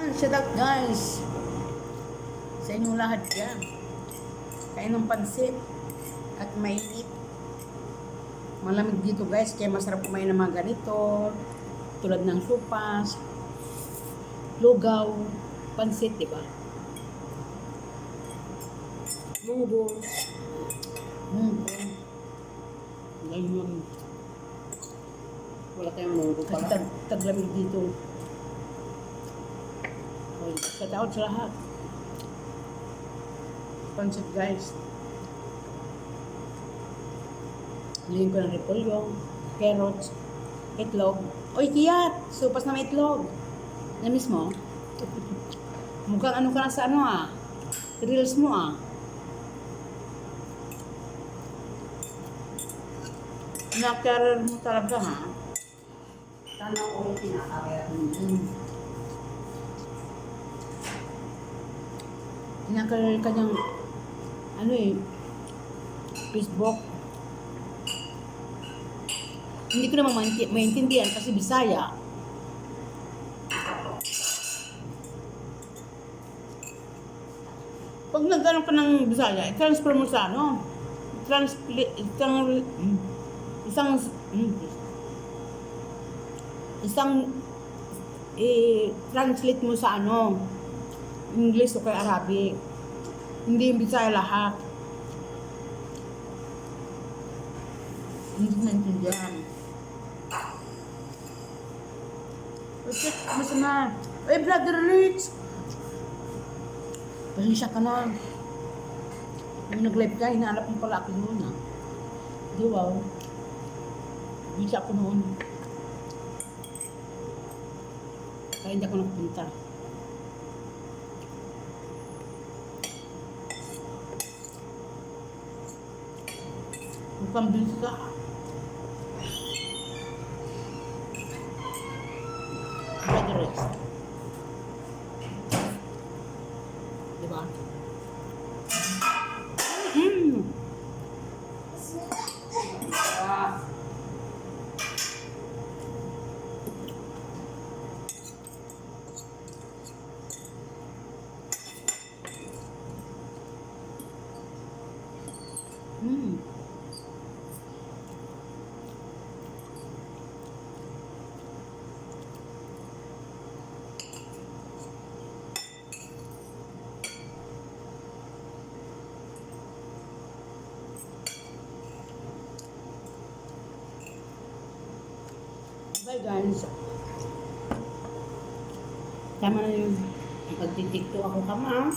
Shout out guys sa inyong lahat dyan. Kain ng pansit at mainit. Malamig dito guys, kaya masarap kumain ng mga ganito. Tulad ng supas, lugaw, pansit, diba? Munggo. Ngayon, Wala tayong munggo kasi pala. taglamig dito. Shout out sa lahat. Pansit guys. Lagyan ko ng repolyo, carrots, itlog. Oy, kiyat! Supas na may itlog. Namiss mo? Mukhang ano ka na sa ano ah. Reels mo ah. Nakarar mo talaga ha. Sana ko yung pinakarir. Nakarar ka niyang ano eh, Facebook. Hindi ko naman maintindihan kasi Bisaya. Pag nagano ka ng Bisaya, i-transfer mo sa ano? I-translate mo sa ano? English o kay Arabic. Hindi yung Bisaya lahat. Hindi maintindihan. Check, kamusta na? Uy, Brother Rich! Pasensya ka na. Nung nag-live ka, hinahanap mo pala ako noon ah. Di wow. Busy ako noon. Kaya hindi ako nagpunta. Mukhang busy ka. Brother Rich. Diba? Bye guys. Tama na yung pagtitikto ako kama.